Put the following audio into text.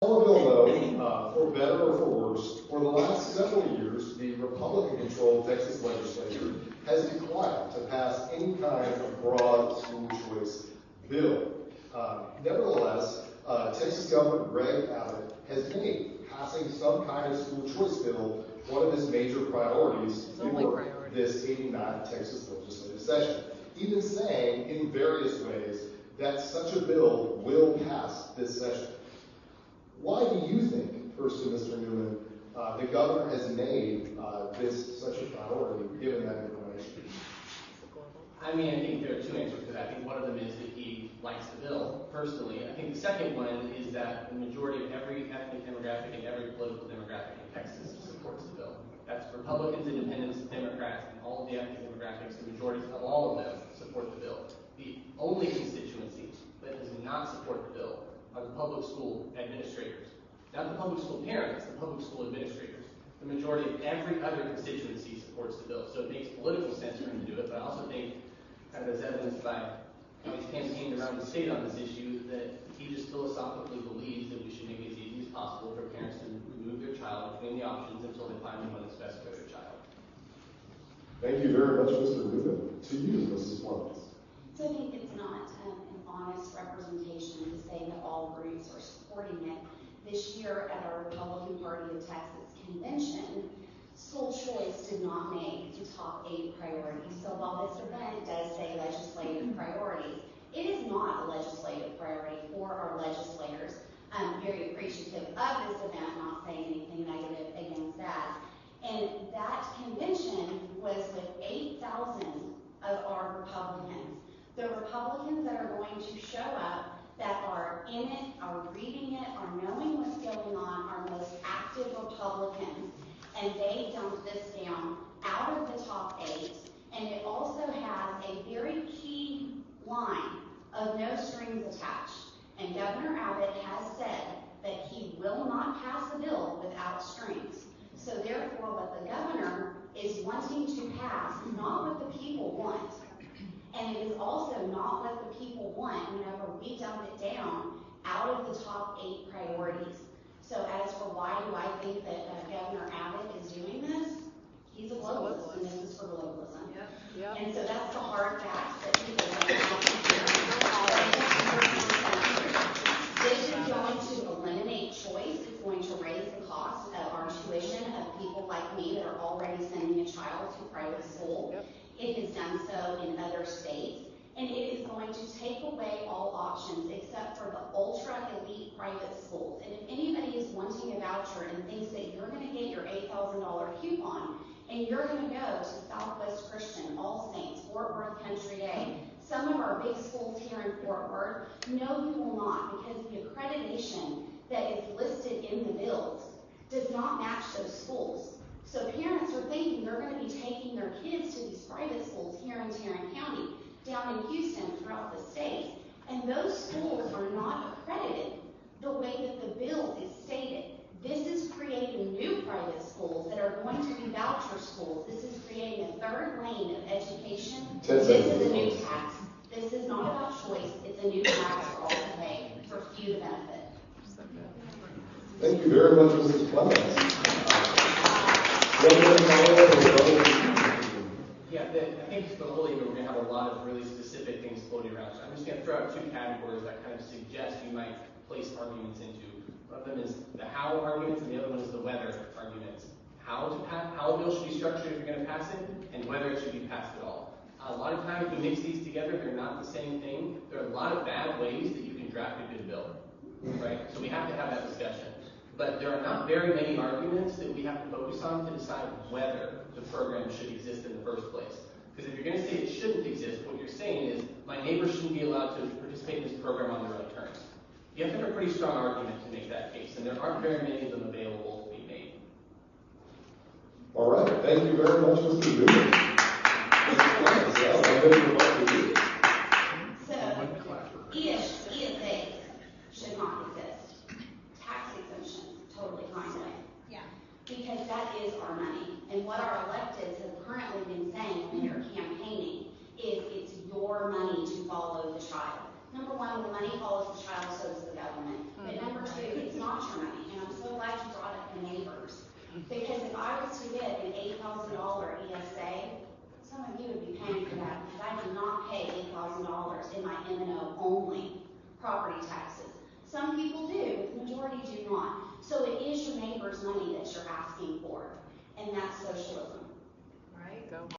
All of you'll know, for better or for worse, for the last several years, the Republican-controlled Texas Legislature has declined to pass any kind of broad school choice bill. Nevertheless, Texas Governor Abbott has made passing some kind of school choice bill one of his major priorities for this 89th Texas legislative session, even saying in various ways that such a bill will pass this session. Why do you think, first to Mr. Newman, the governor has made this such a priority, given that information? I mean, I think there are two answers to that. I think one of them is that he likes the bill, personally. I think the second one is that the majority of every ethnic demographic and every political demographic in Texas supports the bill. That's Republicans, Independents, Democrats, and all of the ethnic demographics, the majority of all of them support the bill. The only constituency that does not support the bill are the public school administrators. Not the public school parents, the public school administrators. The majority of every other constituency supports the bill. So it makes political sense for him to do it, but I also think, kind of as evidenced by how he's campaigned around the state on this issue, that he just philosophically believes that we should make it as easy as possible for parents to remove their child between the options until they find the one that's best for their child. Thank you very much, Mr. Newman. To you, Mrs. Florence. So I think it's not an honest representation to say that all groups are supporting it. This year at our Republican Party of Texas convention, school choice did not make the top 8 priorities. So while this event does say legislative priorities, it is not a legislative priority for our legislators. I'm very appreciative of this event, not saying anything negative against that. And that convention was with 8,000 of our Republicans. The Republicans that are going to show up, that are in it, are reading it, are knowing what's going on, are most active Republicans. And they dumped this down out of the top 8. And it also has a very key line of no strings attached. And Governor Abbott has said that he will not pass a bill without strings. So therefore, what the governor is wanting to pass is not what the people want. And it is also not what the people want whenever we dump it down out of the top 8 priorities. So as for why do I think that Governor Abbott is doing this, he's a globalist, and this is for globalism. Yep. And so that's the hard facts that people don't want to hear. This is going to eliminate choice. It's going to raise the cost of our tuition of people like me that are already sending a child to private school. Yep. It has done so in other states. And it is going to take away all options except for the ultra-elite private schools. And if anybody is wanting a voucher and thinks that you're going to get your $8,000 coupon and you're going to go to Southwest Christian, All Saints, Fort Worth Country Day, some of our big schools here in Fort Worth, no, you will not, because the accreditation that is listed in the bills does not match those schools. So parents are thinking they're going to be taking their kids to these private schools here in Tarrant County, down in Houston, throughout the state. And those schools are not accredited the way that the bill is stated. This is creating new private schools that are going to be voucher schools. This is creating a third lane of education. This is a new tax. This is not about choice. It's a new tax for all to pay, for few to benefit. Thank you very much, Mrs. Clemens. Yeah, I think for the whole evening we're going to have a lot of really specific things floating around. So I'm just going to throw out 2 categories that kind of suggest you might place arguments into. One of them is the how arguments, and the other one is the whether arguments. How a bill should be structured if you're going to pass it, and whether it should be passed at all. A lot of times we mix these together, they're not the same thing. There are a lot of bad ways that you can draft a good bill, right? So we have to have that discussion. But there are not very many arguments that we have to focus on to decide whether the program should exist in the first place. Because if you're going to say it shouldn't exist, what you're saying is, my neighbors shouldn't be allowed to participate in this program on their own terms. You have to have a pretty strong argument to make that case, and there aren't very many of them available to be made. All right, thank you very much, Mr. Newman. So, ESAs should not exist. Tax exemption, totally fine with. Yeah. Because that is our money. And what our electeds have currently been saying when they're campaigning is it's your money to follow the child. Number one, when the money follows the child, so does the government. But number 2, too, it's not your money, and I'm so glad you brought up the neighbors. Because if I was to get an $8,000 ESA, some of you would be paying for that, because I do not pay $8,000 in my M&O only property taxes. Some people do, but the majority do not. So it is your neighbor's money that you're asking for, and that's socialism. Right? Go